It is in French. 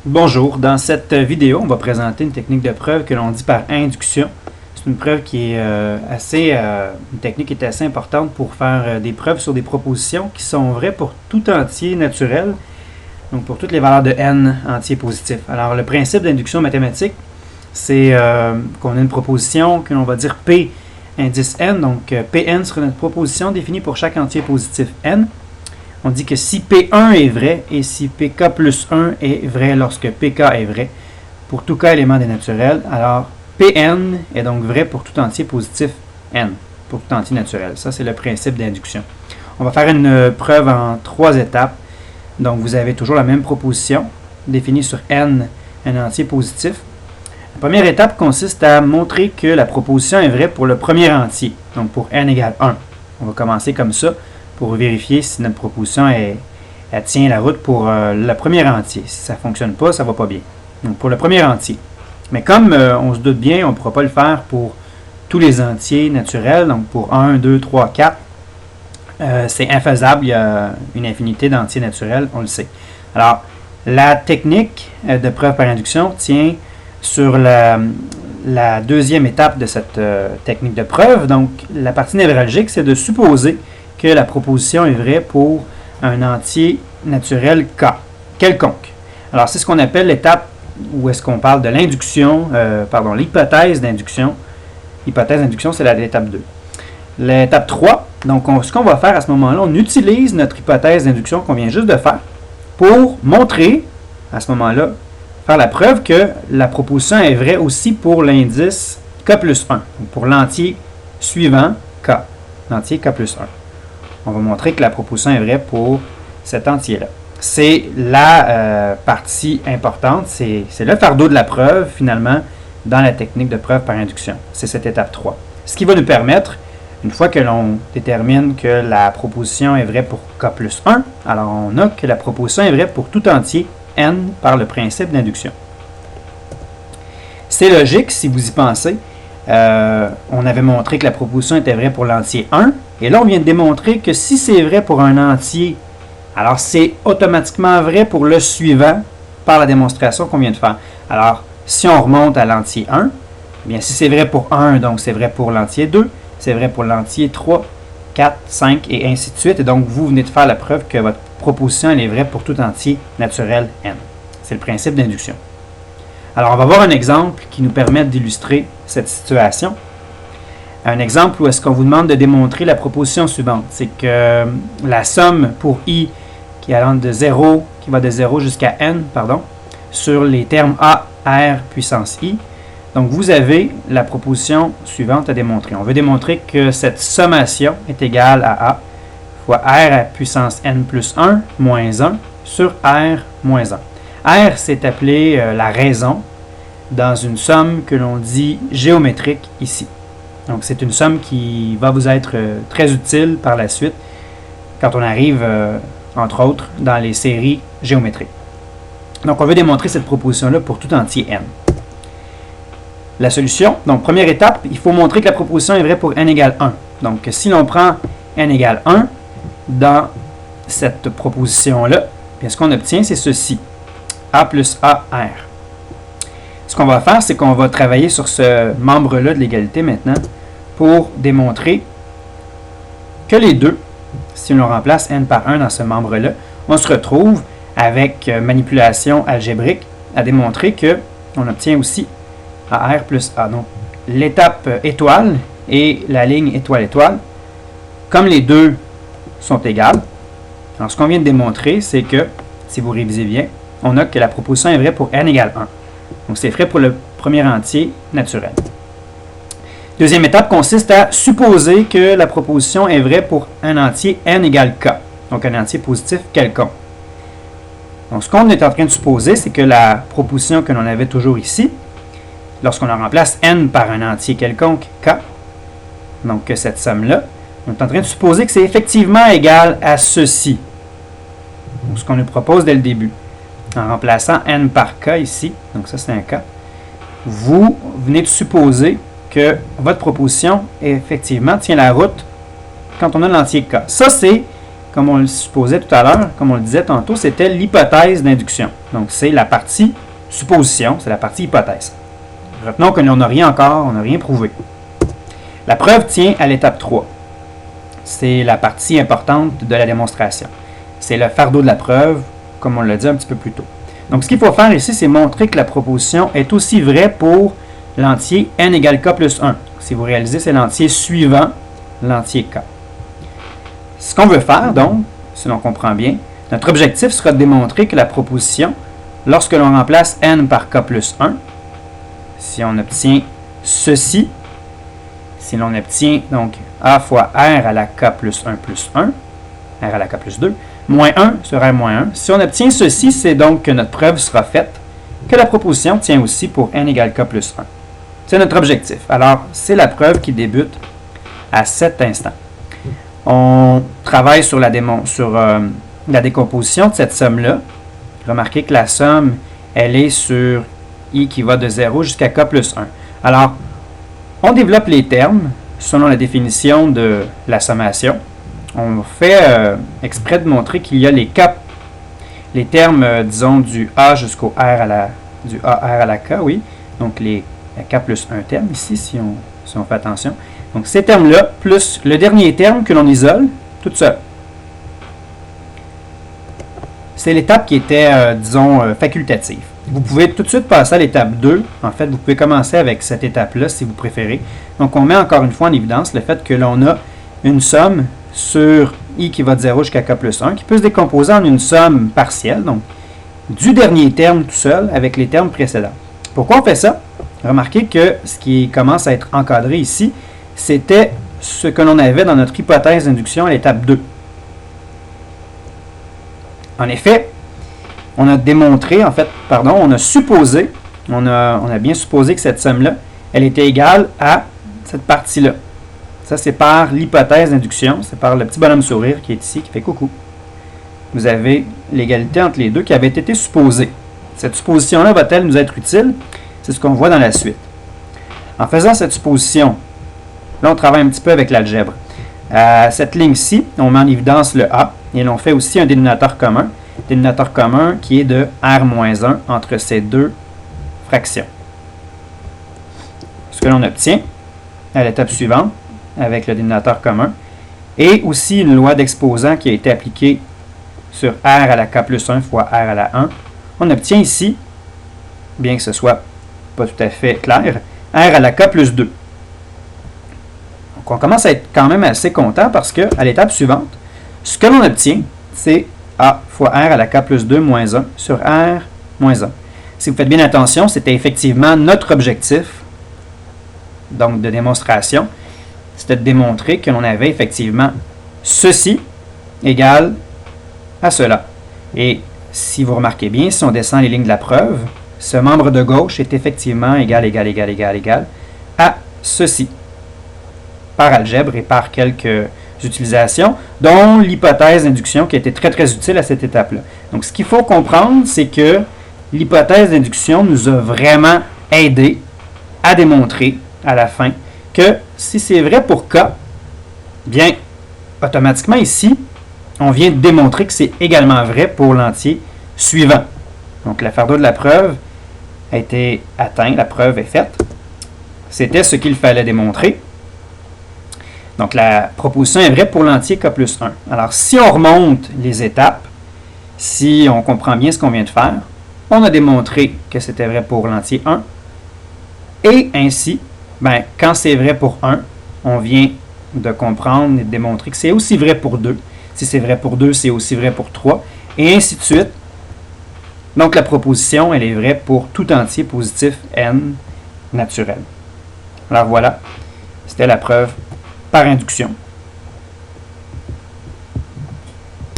Bonjour, dans cette vidéo, on va présenter une technique de preuve que l'on dit par induction. C'est une preuve qui est une technique qui est assez importante pour faire des preuves sur des propositions qui sont vraies pour tout entier naturel, donc pour toutes les valeurs de n entiers positifs. Alors le principe d'induction mathématique, c'est qu'on a une proposition que l'on va dire P indice n, donc Pn sera notre proposition définie pour chaque entier positif n. On dit que si P1 est vrai et si Pk plus 1 est vrai lorsque Pk est vrai, pour tout cas élément des naturels, alors Pn est donc vrai pour tout entier positif n, pour tout entier naturel. Ça, c'est le principe d'induction. On va faire une preuve en 3 étapes. Donc, vous avez toujours la même proposition, définie sur n, un entier positif. La première étape consiste à montrer que la proposition est vraie pour le premier entier, donc pour n égale 1. On va commencer comme ça, pour vérifier si notre proposition elle tient la route pour le premier entier. Si ça ne fonctionne pas, ça ne va pas bien. Donc pour le premier entier. Mais comme on se doute bien, on ne pourra pas le faire pour tous les entiers naturels, donc pour 1, 2, 3, 4, c'est infaisable, il y a une infinité d'entiers naturels, on le sait. Alors, la technique de preuve par induction tient sur la deuxième étape de cette technique de preuve. Donc, la partie névralgique, c'est de supposer que la proposition est vraie pour un entier naturel K, quelconque. Alors, c'est ce qu'on appelle l'étape où est-ce qu'on parle de l'induction, l'hypothèse d'induction. L'hypothèse d'induction, c'est l'étape 2. L'étape 3, donc ce qu'on va faire à ce moment-là, on utilise notre hypothèse d'induction qu'on vient juste de faire pour montrer, à ce moment-là, faire la preuve que la proposition est vraie aussi pour l'indice K plus 1, donc pour l'entier suivant K, l'entier K plus 1. On va montrer que la proposition est vraie pour cet entier-là. C'est la partie importante, c'est le fardeau de la preuve, finalement, dans la technique de preuve par induction. C'est cette étape 3. Ce qui va nous permettre, une fois que l'on détermine que la proposition est vraie pour K plus 1, alors on a que la proposition est vraie pour tout entier n par le principe d'induction. C'est logique si vous y pensez. On avait montré que la proposition était vraie pour l'entier 1, et là on vient de démontrer que si c'est vrai pour un entier, alors c'est automatiquement vrai pour le suivant par la démonstration qu'on vient de faire. Alors, si on remonte à l'entier 1, bien si c'est vrai pour 1, donc c'est vrai pour l'entier 2, c'est vrai pour l'entier 3, 4, 5 et ainsi de suite. Et donc vous venez de faire la preuve que votre proposition elle est vraie pour tout entier naturel n. C'est le principe d'induction. Alors, on va voir un exemple qui nous permet d'illustrer cette situation. Un exemple où est-ce qu'on vous demande de démontrer la proposition suivante. C'est que la somme pour i qui va de 0 jusqu'à n, sur les termes a, r puissance i. Donc, vous avez la proposition suivante à démontrer. On veut démontrer que cette sommation est égale à a fois r à puissance n plus 1 moins 1 sur r moins 1. R, c'est appelé la raison dans une somme que l'on dit géométrique ici. Donc, c'est une somme qui va vous être très utile par la suite quand on arrive, entre autres, dans les séries géométriques. Donc, on veut démontrer cette proposition-là pour tout entier n. La solution, donc première étape, il faut montrer que la proposition est vraie pour n égale 1. Donc, si l'on prend n égale 1 dans cette proposition-là, ce qu'on obtient, c'est ceci. A plus AR. Ce qu'on va faire, c'est qu'on va travailler sur ce membre-là de l'égalité maintenant pour démontrer que les deux, si on remplace n par 1 dans ce membre-là, on se retrouve avec manipulation algébrique à démontrer qu'on obtient aussi AR plus A. Donc, l'étape étoile et la ligne étoile-étoile, comme les deux sont égales, alors ce qu'on vient de démontrer, c'est que, si vous révisez bien, on a que la proposition est vraie pour n égale 1. Donc, c'est vrai pour le premier entier naturel. Deuxième étape consiste à supposer que la proposition est vraie pour un entier n égale k, donc un entier positif quelconque. Donc, ce qu'on est en train de supposer, c'est que la proposition que l'on avait toujours ici, lorsqu'on la remplace n par un entier quelconque k, donc cette somme-là, on est en train de supposer que c'est effectivement égal à ceci. Donc, ce qu'on nous propose dès le début. En remplaçant n par k ici, donc ça c'est un k, vous venez de supposer que votre proposition effectivement tient la route quand on a l'entier k. Ça c'est comme on le supposait tout à l'heure, comme on le disait tantôt, c'était l'hypothèse d'induction. Donc, c'est la partie supposition, c'est la partie hypothèse. Retenons que l'on n'a rien encore, on n'a rien prouvé. La preuve tient à l'étape 3. C'est la partie importante de la démonstration. C'est le fardeau de la preuve, comme on l'a dit un petit peu plus tôt. Donc, ce qu'il faut faire ici, c'est montrer que la proposition est aussi vraie pour l'entier n égale k plus 1. Si vous réalisez, c'est l'entier suivant l'entier k. Ce qu'on veut faire, donc, si l'on comprend bien, notre objectif sera de démontrer que la proposition, lorsque l'on remplace n par k plus 1, si on obtient ceci, si l'on obtient donc a fois r à la k plus 1 plus 1, r à la k plus 2, moins 1 sur r moins 1. Si on obtient ceci, c'est donc que notre preuve sera faite, que la proposition tient aussi pour n égale k plus 1. C'est notre objectif. Alors, c'est la preuve qui débute à cet instant. On travaille sur la décomposition de cette somme-là. Remarquez que la somme, elle est sur i qui va de 0 jusqu'à k plus 1. Alors, on développe les termes selon la définition de la sommation. On fait exprès de montrer qu'il y a les termes, disons, du a jusqu'au r à la k, oui. Donc, les k plus 1 terme ici, si on fait attention. Donc, ces termes-là, plus le dernier terme que l'on isole, tout seul. C'est l'étape qui était, disons, facultative. Vous pouvez tout de suite passer à l'étape 2. En fait, vous pouvez commencer avec cette étape-là, si vous préférez. Donc, on met encore une fois en évidence le fait que l'on a une somme sur i qui va de 0 jusqu'à k plus 1, qui peut se décomposer en une somme partielle, donc du dernier terme tout seul avec les termes précédents. Pourquoi on fait ça? Remarquez que ce qui commence à être encadré ici, c'était ce que l'on avait dans notre hypothèse d'induction à l'étape 2. En effet, on a démontré, on a supposé, on a bien supposé que cette somme-là, elle était égale à cette partie-là. Ça, c'est par l'hypothèse d'induction, c'est par le petit bonhomme sourire qui est ici, qui fait coucou. Vous avez l'égalité entre les deux qui avait été supposée. Cette supposition-là va-t-elle nous être utile? C'est ce qu'on voit dans la suite. En faisant cette supposition, là, on travaille un petit peu avec l'algèbre. À cette ligne-ci, on met en évidence le a, et l'on fait aussi un dénominateur commun qui est de r-1 entre ces deux fractions. Ce que l'on obtient à l'étape suivante, avec le dénominateur commun, et aussi une loi d'exposant qui a été appliquée sur r à la k plus 1 fois r à la 1, on obtient ici, bien que ce soit pas tout à fait clair, r à la k plus 2. Donc on commence à être quand même assez content parce que à l'étape suivante, ce que l'on obtient, c'est a fois r à la k plus 2 moins 1 sur r moins 1. Si vous faites bien attention, c'était effectivement notre objectif, donc de démonstration, c'était de démontrer que l'on avait effectivement ceci égal à cela. Et si vous remarquez bien, si on descend les lignes de la preuve, ce membre de gauche est effectivement égal à ceci, par algèbre et par quelques utilisations, dont l'hypothèse d'induction qui a été très très utile à cette étape-là. Donc ce qu'il faut comprendre, c'est que l'hypothèse d'induction nous a vraiment aidé à démontrer à la fin que si c'est vrai pour k, bien, automatiquement ici, on vient de démontrer que c'est également vrai pour l'entier suivant. Donc, le fardeau de la preuve a été atteint, la preuve est faite. C'était ce qu'il fallait démontrer. Donc, la proposition est vraie pour l'entier k plus 1. Alors, si on remonte les étapes, si on comprend bien ce qu'on vient de faire, on a démontré que c'était vrai pour l'entier 1. Et ainsi, ben, quand c'est vrai pour 1, on vient de comprendre et de démontrer que c'est aussi vrai pour 2. Si c'est vrai pour 2, c'est aussi vrai pour 3. Et ainsi de suite. Donc, la proposition, elle est vraie pour tout entier positif n naturel. Alors voilà, c'était la preuve par induction.